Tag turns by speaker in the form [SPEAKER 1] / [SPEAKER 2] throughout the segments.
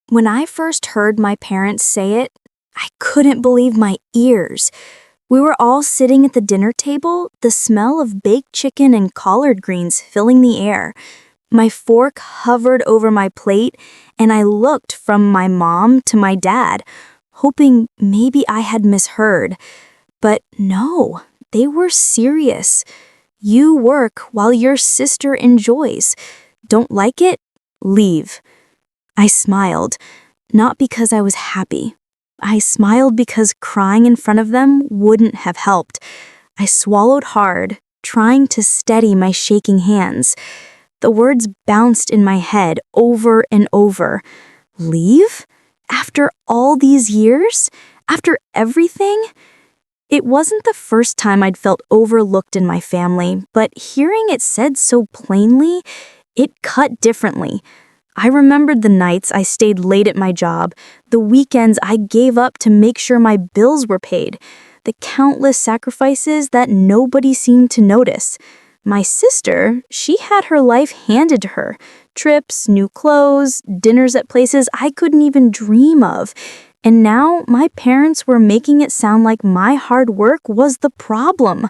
[SPEAKER 1] When I first heard my parents say it, I couldn't believe my ears. We were all sitting at the dinner table, the smell of baked chicken and collard greens filling the air. My fork hovered over my plate, and I looked from my mom to my dad, hoping maybe I had misheard. But no, they were serious. You work while your sister enjoys. Don't like it? Leave. I smiled, not because I was happy. I smiled because crying in front of them wouldn't have helped. I swallowed hard, trying to steady my shaking hands. The words bounced in my head over and over. Leave? After all these years? After everything? It wasn't the first time I'd felt overlooked in my family, but hearing it said so plainly, it cut differently. I remembered the nights I stayed late at my job, the weekends I gave up to make sure my bills were paid, the countless sacrifices that nobody seemed to notice. My sister, she had her life handed to her. Trips, new clothes, dinners at places I couldn't even dream of. And now my parents were making it sound like my hard work was the problem.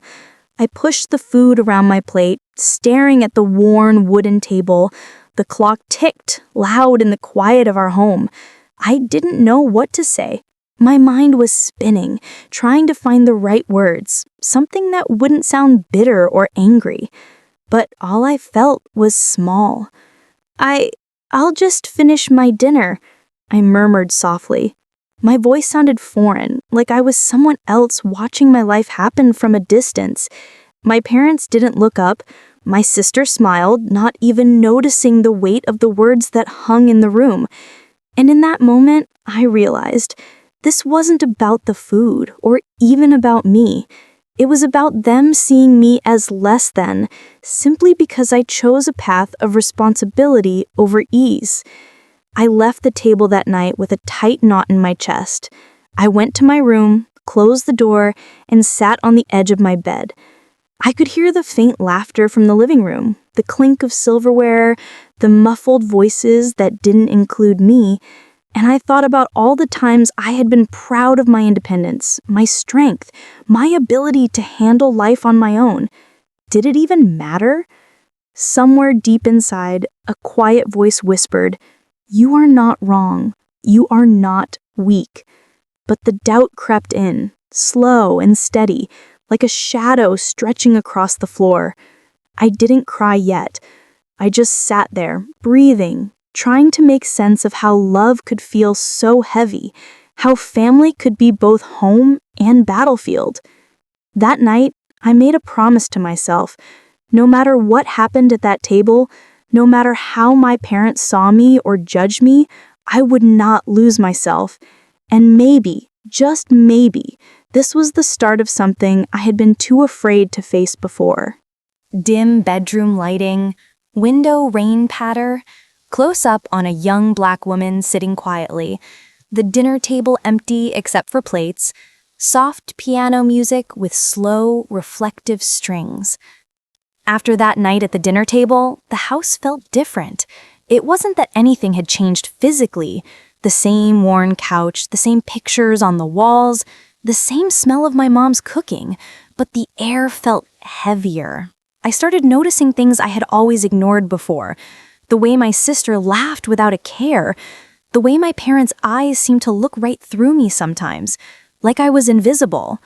[SPEAKER 1] I pushed the food around my plate, staring at the worn wooden table. The clock ticked, loud in the quiet of our home. I didn't know what to say. My mind was spinning, trying to find the right words, something that wouldn't sound bitter or angry. But all I felt was small. I'll just finish my dinner, I murmured softly. My voice sounded foreign, like I was someone else watching my life happen from a distance. My parents didn't look up. My sister smiled, not even noticing the weight of the words that hung in the room. And in that moment, I realized this wasn't about the food or even about me. It was about them seeing me as less than, simply because I chose a path of responsibility over ease. I left the table that night with a tight knot in my chest. I went to my room, closed the door, and sat on the edge of my bed. I could hear the faint laughter from the living room, the clink of silverware, the muffled voices that didn't include me, and I thought about all the times I had been proud of my independence, my strength, my ability to handle life on my own. Did it even matter? Somewhere deep inside, a quiet voice whispered, "You are not wrong. You are not weak." But the doubt crept in, slow and steady, like a shadow stretching across the floor. I didn't cry yet. I just sat there, breathing, trying to make sense of how love could feel so heavy, how family could be both home and battlefield. That night, I made a promise to myself. No matter what happened at that table, no matter how my parents saw me or judged me, I would not lose myself. And maybe, just maybe, this was the start of something I had been too afraid to face before. Dim bedroom lighting, window rain patter, close up on a young black woman sitting quietly, the dinner table empty except for plates, soft piano music with slow, reflective strings. After that night at the dinner table, the house felt different. It wasn't that anything had changed physically. The same worn couch, the same pictures on the walls, the same smell of my mom's cooking, but the air felt heavier. I started noticing things I had always ignored before. The way my sister laughed without a care. The way my parents' eyes seemed to look right through me sometimes, like I was invisible.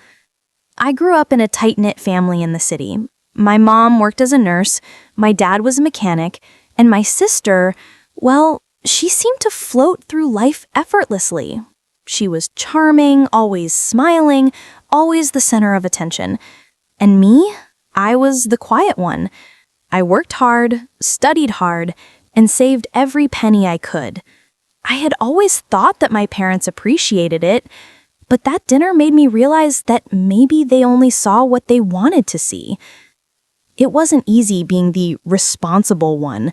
[SPEAKER 1] I grew up in a tight-knit family in the city. My mom worked as a nurse, my dad was a mechanic, and my sister, well, she seemed to float through life effortlessly. She was charming, always smiling, always the center of attention. And me? I was the quiet one. I worked hard, studied hard, and saved every penny I could. I had always thought that my parents appreciated it, but that dinner made me realize that maybe they only saw what they wanted to see. It wasn't easy being the responsible one.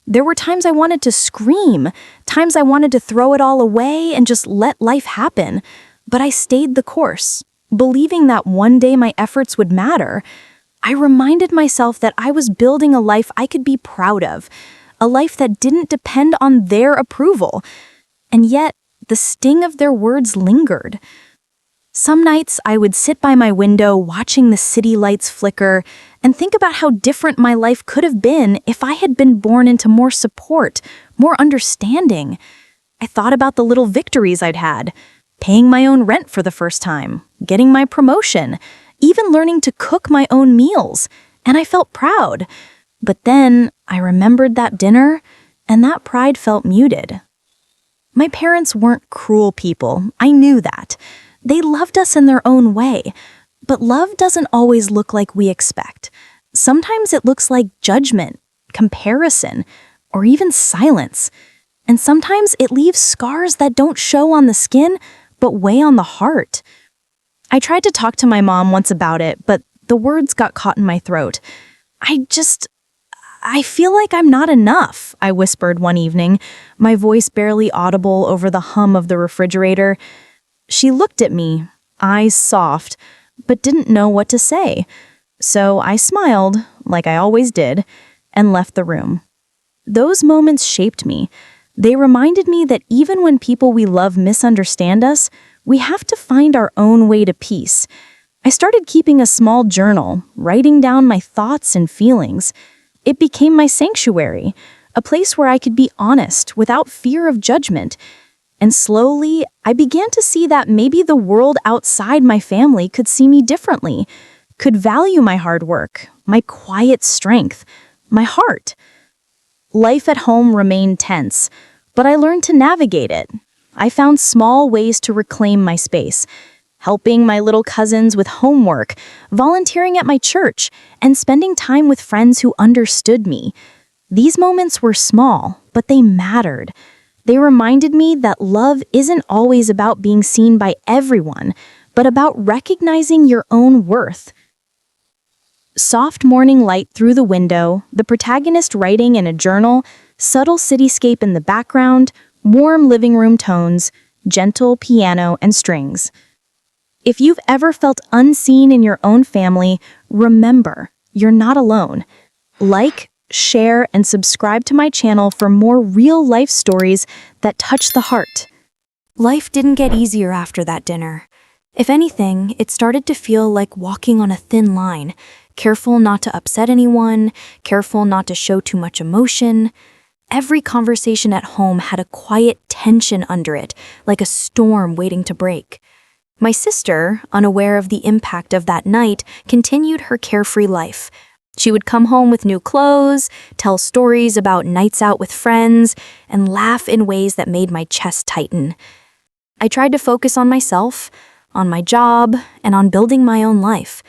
[SPEAKER 1] There were times I wanted to scream, times I wanted to throw it all away and just let life happen. But I stayed the course, believing that one day my efforts would matter. I reminded myself that I was building a life I could be proud of, a life that didn't depend on their approval. and yet the sting of their words lingered. Some nights I would sit by my window watching the city lights flicker and think about how different my life could have been if I had been born into more support, more understanding. I thought about the little victories I'd had, paying my own rent for the first time, getting my promotion, even learning to cook my own meals, and I felt proud. But then I remembered that dinner, and that pride felt muted. My parents weren't cruel people, I knew that. They loved us in their own way, but love doesn't always look like we expect. Sometimes it looks like judgment, comparison, or even silence. And sometimes it leaves scars that don't show on the skin, but weigh on the heart. I tried to talk to my mom once about it, but the words got caught in my throat. I feel like I'm not enough, I whispered one evening, my voice barely audible over the hum of the refrigerator. She looked at me, eyes soft, but didn't know what to say. So I smiled, like I always did, and left the room. Those moments shaped me. They reminded me that even when people we love misunderstand us, we have to find our own way to peace. I started keeping a small journal, writing down my thoughts and feelings. It became my sanctuary, a place where I could be honest without fear of judgment. And slowly, I began to see that maybe the world outside my family could see me differently, could value my hard work, my quiet strength, my heart. Life at home remained tense, but I learned to navigate it. I found small ways to reclaim my space, helping my little cousins with homework, volunteering at my church, and spending time with friends who understood me. These moments were small, but they mattered. They reminded me that love isn't always about being seen by everyone, but about recognizing your own worth. Soft morning light through the window, the protagonist writing in a journal, subtle cityscape in the background, warm living room tones, gentle piano and strings. If you've ever felt unseen in your own family, remember, you're not alone. Like, share, and subscribe to my channel for more real-life stories that touch the heart. Life didn't get easier after that dinner. If anything, it started to feel like walking on a thin line, careful not to upset anyone, careful not to show too much emotion. Every conversation at home had a quiet tension under it, like a storm waiting to break. My sister, unaware of the impact of that night, continued her carefree life. She would come home with new clothes, tell stories about nights out with friends, and laugh in ways that made my chest tighten. I tried to focus on myself, on my job, and on building my own life.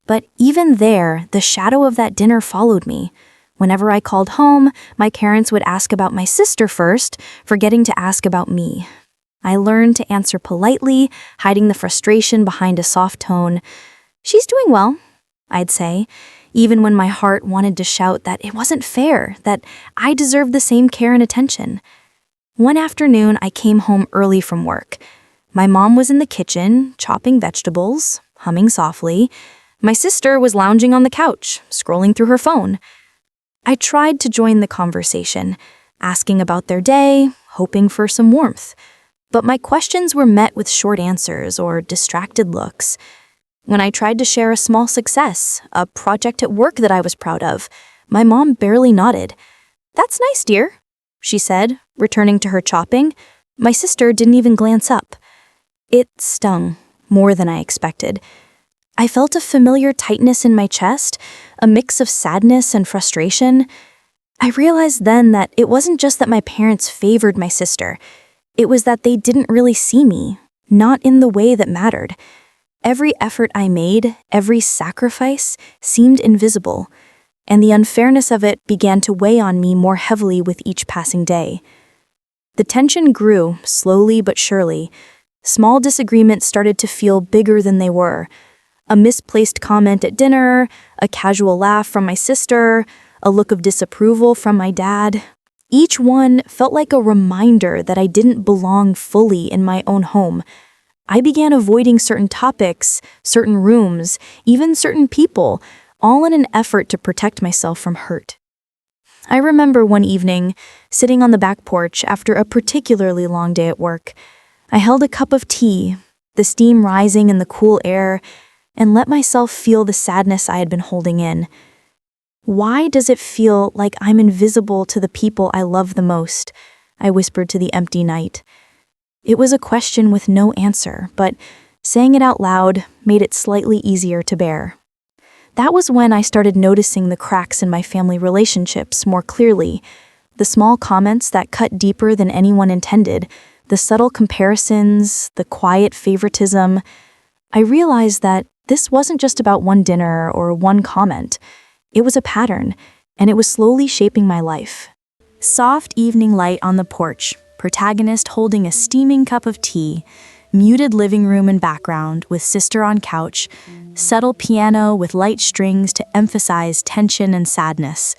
[SPEAKER 1] But even there, the shadow of that dinner followed me. Whenever I called home, my parents would ask about my sister first, forgetting to ask about me. I learned to answer politely, hiding the frustration behind a soft tone. "She's doing well," I'd say, even when my heart wanted to shout that it wasn't fair, that I deserved the same care and attention. One afternoon, I came home early from work. My mom was in the kitchen, chopping vegetables, humming softly. My sister was lounging on the couch, scrolling through her phone. I tried to join the conversation, asking about their day, hoping for some warmth. But my questions were met with short answers or distracted looks. When I tried to share a small success, a project at work that I was proud of, my mom barely nodded. "That's nice, dear," she said, returning to her chopping. My sister didn't even glance up. It stung, more than I expected. I felt a familiar tightness in my chest, a mix of sadness and frustration. I realized then that it wasn't just that my parents favored my sister. It was that they didn't really see me, not in the way that mattered. Every effort I made, every sacrifice, seemed invisible, and the unfairness of it began to weigh on me more heavily with each passing day. The tension grew, slowly but surely. Small disagreements started to feel bigger than they were. A misplaced comment at dinner, a casual laugh from my sister, a look of disapproval from my dad. Each one felt like a reminder that I didn't belong fully in my own home. I began avoiding certain topics, certain rooms, even certain people, all in an effort to protect myself from hurt. I remember one evening, sitting on the back porch after a particularly long day at work. I held a cup of tea, the steam rising in the cool air, and let myself feel the sadness I had been holding in. Why does it feel like I'm invisible to the people I love the most? I whispered to the empty night. It was a question with no answer, but saying it out loud made it slightly easier to bear. That was when I started noticing the cracks in my family relationships more clearly, the small comments that cut deeper than anyone intended, the subtle comparisons, the quiet favoritism. I realized that this wasn't just about one dinner or one comment. It was a pattern, and it was slowly shaping my life. Soft evening light on the porch, protagonist holding a steaming cup of tea, muted living room in background with sister on couch, subtle piano with light strings to emphasize tension and sadness.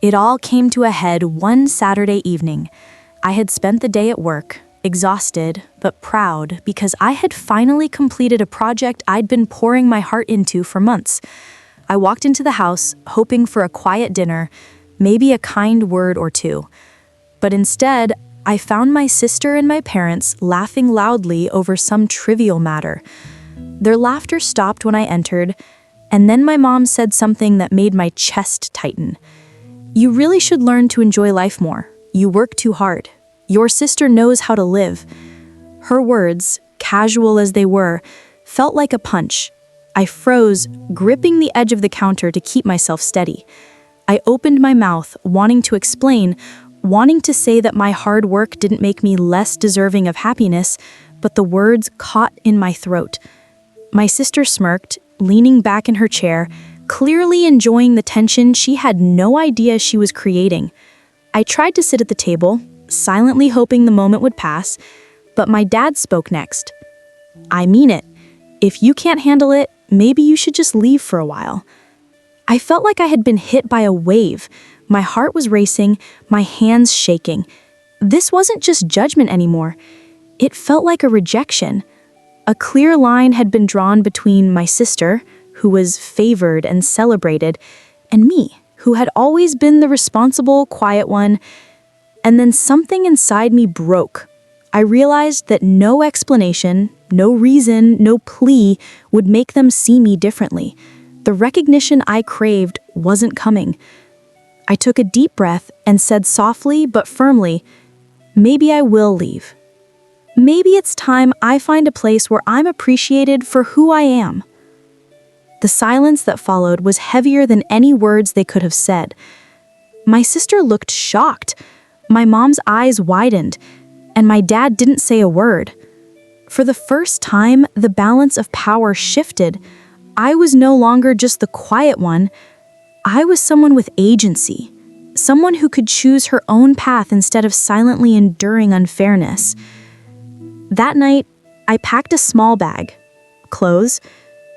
[SPEAKER 1] It all came to a head one Saturday evening. I had spent the day at work, exhausted but proud because I had finally completed a project I'd been pouring my heart into for months. I walked into the house hoping for a quiet dinner, maybe a kind word or two. But instead, I found my sister and my parents laughing loudly over some trivial matter. Their laughter stopped when I entered, and then my mom said something that made my chest tighten. "You really should learn to enjoy life more. You work too hard. Your sister knows how to live." Her words, casual as they were, felt like a punch. I froze, gripping the edge of the counter to keep myself steady. I opened my mouth, wanting to explain, wanting to say that my hard work didn't make me less deserving of happiness, but the words caught in my throat. My sister smirked, leaning back in her chair, clearly enjoying the tension she had no idea she was creating. I tried to sit at the table, silently hoping the moment would pass, but my dad spoke next. "I mean it. If you can't handle it, maybe you should just leave for a while." I felt like I had been hit by a wave. My heart was racing, my hands shaking. This wasn't just judgment anymore. It felt like a rejection. A clear line had been drawn between my sister, who was favored and celebrated, and me, who had always been the responsible, quiet one. And then something inside me broke. I realized that no explanation, no reason, no plea would make them see me differently. The recognition I craved wasn't coming. I took a deep breath and said softly but firmly, "Maybe I will leave. Maybe it's time I find a place where I'm appreciated for who I am." The silence that followed was heavier than any words they could have said. My sister looked shocked. My mom's eyes widened, and my dad didn't say a word. For the first time, the balance of power shifted. I was no longer just the quiet one. I was someone with agency, someone who could choose her own path instead of silently enduring unfairness. That night, I packed a small bag, clothes,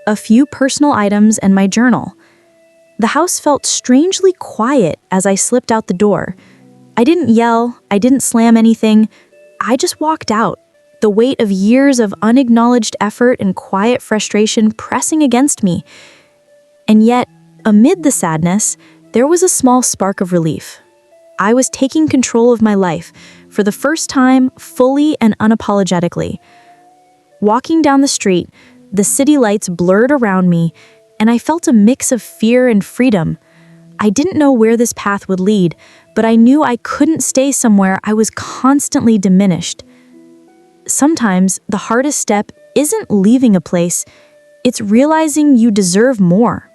[SPEAKER 1] a few personal items, and my journal. The house felt strangely quiet as I slipped out the door. I didn't yell, I didn't slam anything. I just walked out, the weight of years of unacknowledged effort and quiet frustration pressing against me. And yet, amid the sadness, there was a small spark of relief. I was taking control of my life, for the first time, fully and unapologetically. Walking down the street, the city lights blurred around me, and I felt a mix of fear and freedom. I didn't know where this path would lead, but I knew I couldn't stay somewhere I was constantly diminished. Sometimes the hardest step isn't leaving a place, it's realizing you deserve more.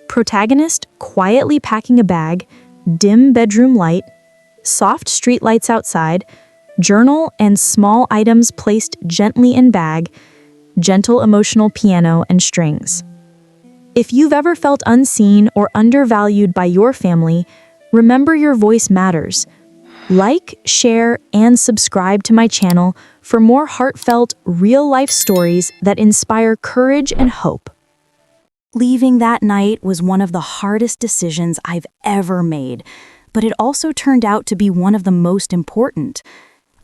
[SPEAKER 1] Protagonist quietly packing a bag, dim bedroom light, soft street lights outside, journal and small items placed gently in bag, gentle emotional piano and strings. If you've ever felt unseen or undervalued by your family, remember your voice matters. Like, share, and subscribe to my channel for more heartfelt, real-life stories that inspire courage and hope. Leaving that night was one of the hardest decisions I've ever made, but it also turned out to be one of the most important.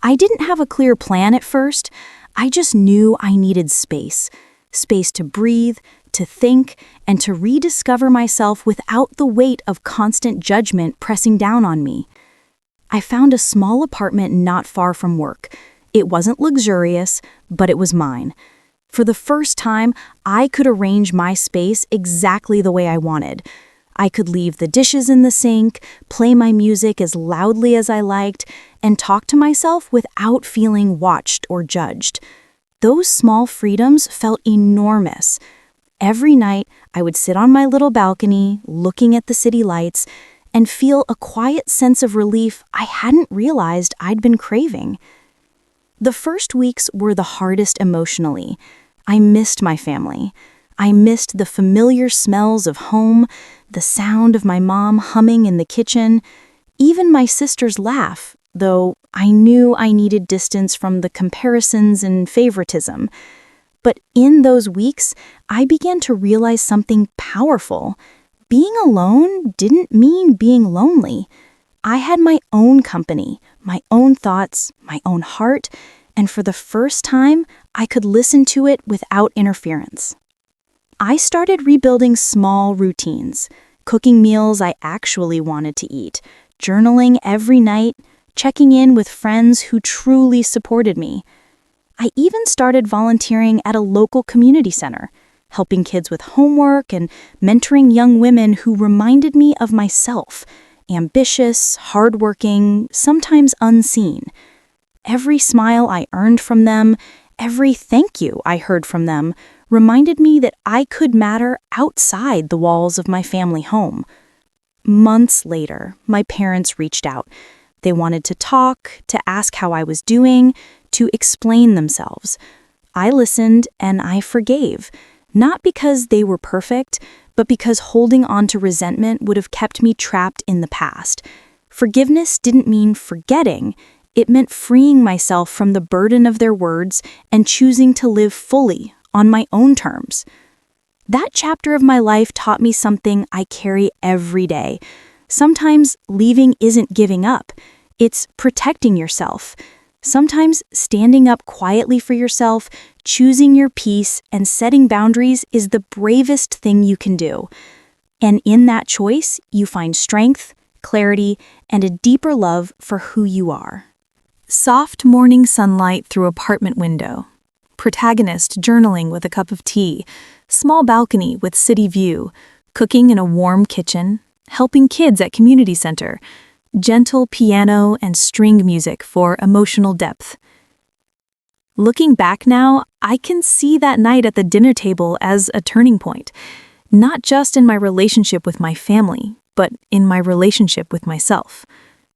[SPEAKER 1] I didn't have a clear plan at first. I just knew I needed space. Space to breathe, to think, and to rediscover myself without the weight of constant judgment pressing down on me. I found a small apartment not far from work. It wasn't luxurious, but it was mine. For the first time, I could arrange my space exactly the way I wanted. I could leave the dishes in the sink, play my music as loudly as I liked, and talk to myself without feeling watched or judged. Those small freedoms felt enormous. Every night, I would sit on my little balcony, looking at the city lights, and feel a quiet sense of relief I hadn't realized I'd been craving. The first weeks were the hardest emotionally. I missed my family. I missed the familiar smells of home, the sound of my mom humming in the kitchen, even my sister's laugh, though I knew I needed distance from the comparisons and favoritism. But in those weeks, I began to realize something powerful. Being alone didn't mean being lonely. I had my own company, my own thoughts, my own heart, and for the first time, I could listen to it without interference. I started rebuilding small routines, cooking meals I actually wanted to eat, journaling every night, checking in with friends who truly supported me. I even started volunteering at a local community center, helping kids with homework and mentoring young women who reminded me of myself, ambitious, hardworking, sometimes unseen. Every smile I earned from them, every thank you I heard from them, reminded me that I could matter outside the walls of my family home. Months later, my parents reached out. They wanted to talk, to ask how I was doing, to explain themselves. I listened and I forgave, not because they were perfect, but because holding on to resentment would have kept me trapped in the past. Forgiveness didn't mean forgetting. It meant freeing myself from the burden of their words and choosing to live fully on my own terms. That chapter of my life taught me something I carry every day. Sometimes leaving isn't giving up. It's protecting yourself. Sometimes standing up quietly for yourself, choosing your peace, and setting boundaries is the bravest thing you can do. And in that choice, you find strength, clarity, and a deeper love for who you are. Soft morning sunlight through apartment window. Protagonist journaling with a cup of tea. Small balcony with city view. Cooking in a warm kitchen. Helping kids at community center. Gentle piano and string music for emotional depth. Looking back now, I can see that night at the dinner table as a turning point. Not just in my relationship with my family, but in my relationship with myself.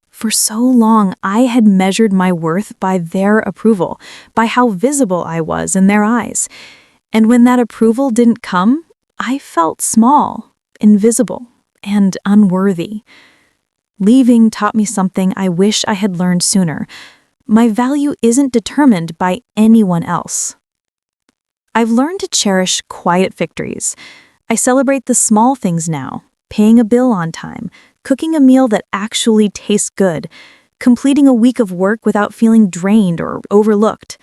[SPEAKER 1] For so long, I had measured my worth by their approval, by how visible I was in their eyes. And when that approval didn't come, I felt small, invisible, and unworthy. Leaving taught me something I wish I had learned sooner. My value isn't determined by anyone else. I've learned to cherish quiet victories. I celebrate the small things now, paying a bill on time, cooking a meal that actually tastes good, completing a week of work without feeling drained or overlooked.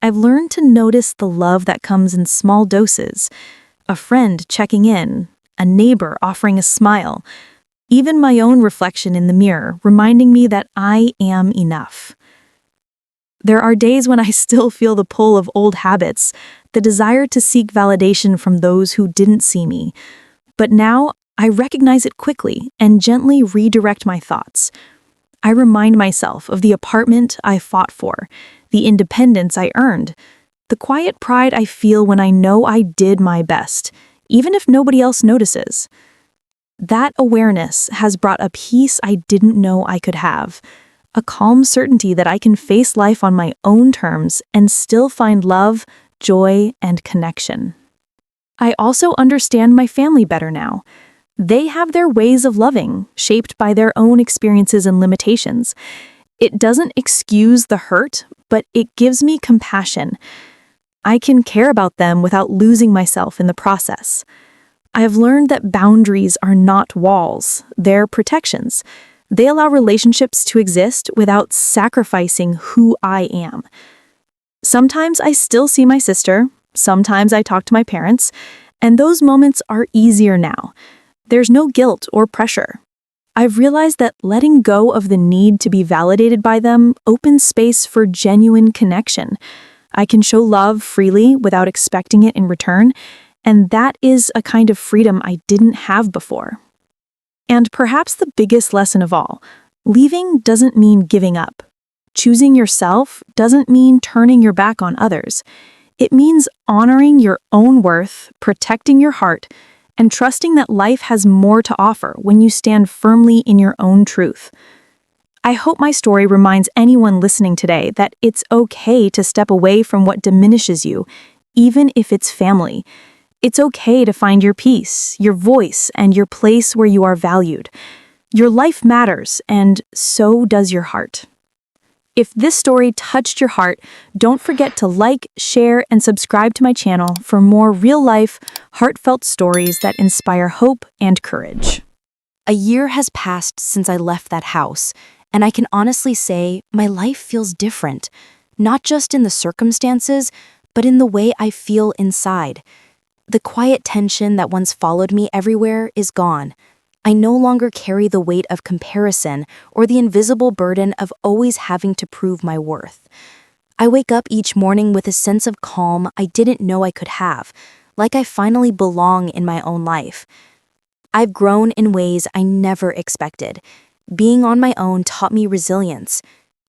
[SPEAKER 1] I've learned to notice the love that comes in small doses. A friend checking in, a neighbor offering a smile, even my own reflection in the mirror reminding me that I am enough. There are days when I still feel the pull of old habits, the desire to seek validation from those who didn't see me. But now, I recognize it quickly and gently redirect my thoughts. I remind myself of the apartment I fought for, the independence I earned, the quiet pride I feel when I know I did my best, even if nobody else notices. That awareness has brought a peace I didn't know I could have, a calm certainty that I can face life on my own terms and still find love, joy, and connection. I also understand my family better now. They have their ways of loving, shaped by their own experiences and limitations. It doesn't excuse the hurt, but it gives me compassion. I can care about them without losing myself in the process. I have learned that boundaries are not walls, they're protections. They allow relationships to exist without sacrificing who I am. Sometimes I still see my sister, sometimes I talk to my parents,
[SPEAKER 2] And those moments are easier now. There's no guilt or pressure. I've realized that letting go of the need to be validated by them opens space for genuine connection. I can show love freely without expecting it in return, and that is a kind of freedom I didn't have before. And perhaps the biggest lesson of all, leaving doesn't mean giving up. Choosing yourself doesn't mean turning your back on others. It means honoring your own worth, protecting your heart, and trusting that life has more to offer when you stand firmly in your own truth. I hope my story reminds anyone listening today that it's okay to step away from what diminishes you, even if it's family. It's okay to find your peace, your voice, and your place where you are valued. Your life matters, and so does your heart. If this story touched your heart, don't forget to like, share, and subscribe to my channel for more real-life, heartfelt stories that inspire hope and courage.
[SPEAKER 1] A year has passed since I left that house, and I can honestly say my life feels different, not just in the circumstances, but in the way I feel inside. The quiet tension that once followed me everywhere is gone. I no longer carry the weight of comparison or the invisible burden of always having to prove my worth. I wake up each morning with a sense of calm I didn't know I could have, like I finally belong in my own life. I've grown in ways I never expected. Being on my own taught me resilience.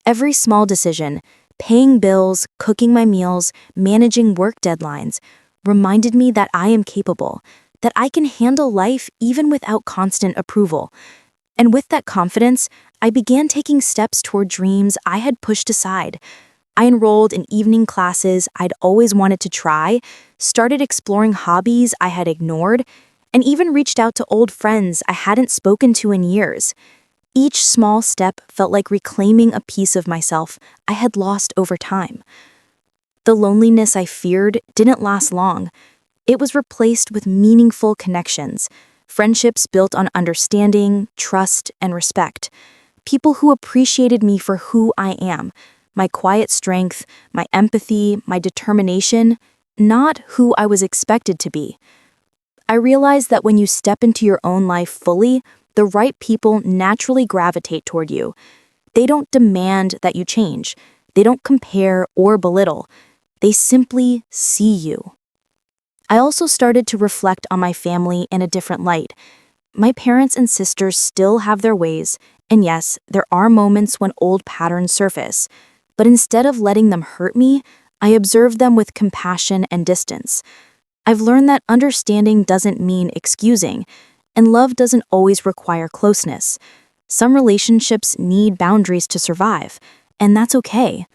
[SPEAKER 1] Every small decision, paying bills, cooking my meals, managing work deadlines, reminded me that I am capable, that I can handle life even without constant approval. And with that confidence, I began taking steps toward dreams I had pushed aside. I enrolled in evening classes I'd always wanted to try, started exploring hobbies I had ignored, and even reached out to old friends I hadn't spoken to in years. Each small step felt like reclaiming a piece of myself I had lost over time. The loneliness I feared didn't last long. It was replaced with meaningful connections, friendships built on understanding, trust, and respect. People who appreciated me for who I am, my quiet strength, my empathy, my determination, not who I was expected to be. I realized that when you step into your own life fully, the right people naturally gravitate toward you. They don't demand that you change. They don't compare or belittle. They simply see you. I also started to reflect on my family in a different light. My parents and sisters still have their ways, and yes, there are moments when old patterns surface. But instead of letting them hurt me, I observe them with compassion and distance. I've learned that understanding doesn't mean excusing, and love doesn't always require closeness. Some relationships need boundaries to survive, and that's okay.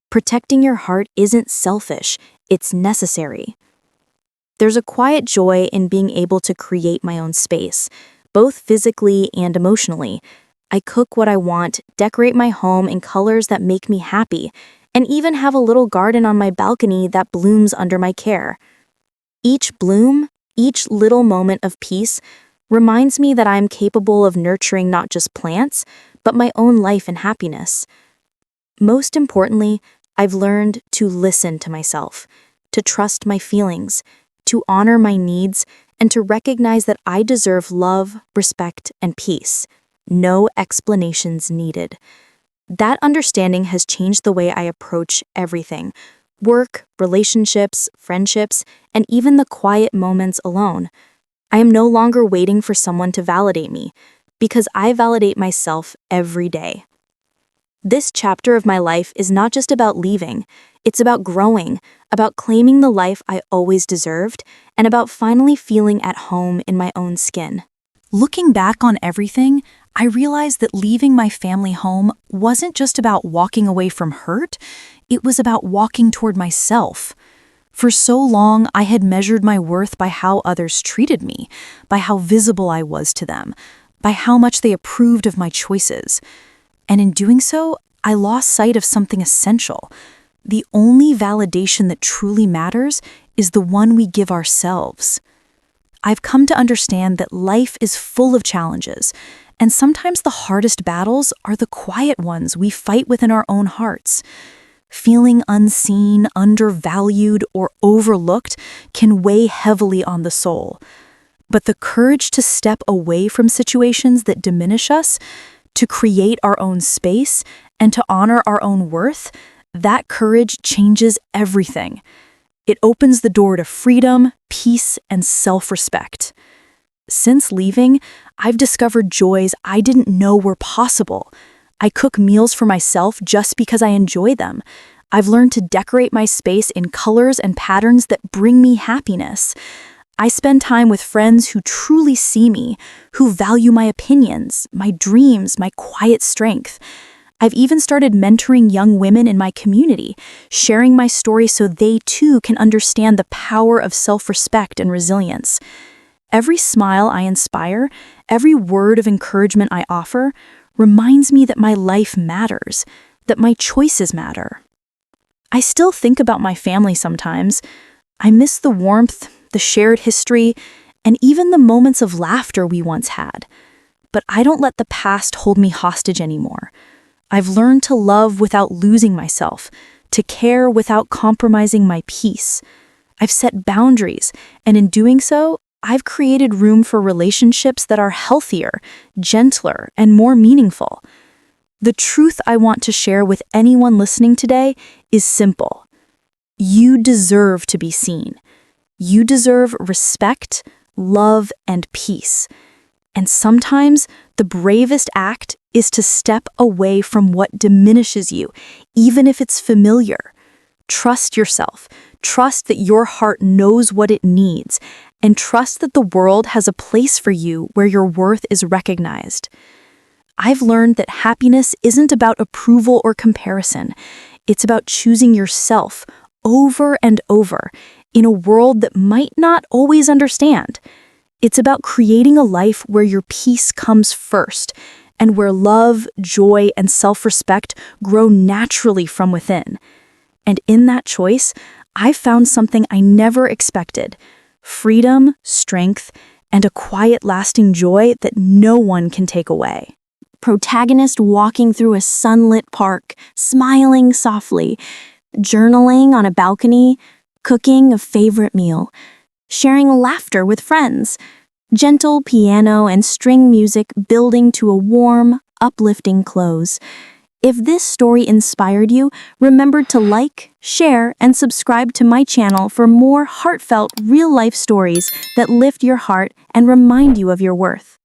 [SPEAKER 1] Protecting your heart isn't selfish, it's necessary. There's a quiet joy in being able to create my own space, both physically and emotionally. I cook what I want, decorate my home in colors that make me happy, and even have a little garden on my balcony that blooms under my care. Each bloom, each little moment of peace, reminds me that I'm capable of nurturing not just plants, but my own life and happiness. Most importantly, I've learned to listen to myself, to trust my feelings, to honor my needs, and to recognize that I deserve love, respect, and peace. No explanations needed. That understanding has changed the way I approach everything: work, relationships, friendships, and even the quiet moments alone. I am no longer waiting for someone to validate me, because I validate myself every day. This chapter of my life is not just about leaving, it's about growing, about claiming the life I always deserved, and about finally feeling at home in my own skin. Looking back on everything, I realized that leaving my family home wasn't just about walking away from hurt, it was about walking toward myself. For so long, I had measured my worth by how others treated me, by how visible I was to them, by how much they approved of my choices. And in doing so, I lost sight of something essential. The only validation that truly matters is the one we give ourselves. I've come to understand that life is full of challenges, and sometimes the hardest battles are the quiet ones we fight within our own hearts.
[SPEAKER 2] Feeling unseen, undervalued, or overlooked can weigh heavily on the soul. But the courage to step away from situations that diminish us, to create our own space, and to honor our own worth, that courage changes everything. It opens the door to freedom, peace, and self-respect. Since leaving, I've discovered joys I didn't know were possible. I cook meals for myself just because I enjoy them. I've learned to decorate my space in colors and patterns that bring me happiness. I spend time with friends who truly see me, who value my opinions, my dreams, my quiet strength. I've even started mentoring young women in my community, sharing my story so they too can understand the power of self-respect and resilience. Every smile I inspire, every word of encouragement I offer, reminds me that my life matters, that my choices matter. I still think about my family sometimes. I miss the warmth, the shared history, and even the moments of laughter we once had. But I don't let the past hold me hostage anymore. I've learned to love without losing myself, to care without compromising my peace. I've set boundaries, and in doing so, I've created room for relationships that are healthier, gentler, and more meaningful. The truth I want to share with anyone listening today is simple. You deserve to be seen. You deserve respect, love, and peace. And sometimes the bravest act is to step away from what diminishes you, even if it's familiar. Trust yourself. Trust that your heart knows what it needs, and trust that the world has a place for you where your worth is recognized. I've learned that happiness isn't about approval or comparison. It's about choosing yourself over and over in a world that might not always understand. It's about creating a life where your peace comes first and where love, joy, and self-respect grow naturally from within. And in that choice, I've found something I never expected: freedom, strength, and a quiet, lasting joy that no one can take away.
[SPEAKER 1] Protagonist walking through a sunlit park, smiling softly, journaling on a balcony, cooking a favorite meal, sharing laughter with friends, gentle piano and string music building to a warm, uplifting close. If this story inspired you, remember to like, share, and subscribe to my channel for more heartfelt, real-life stories that lift your heart and remind you of your worth.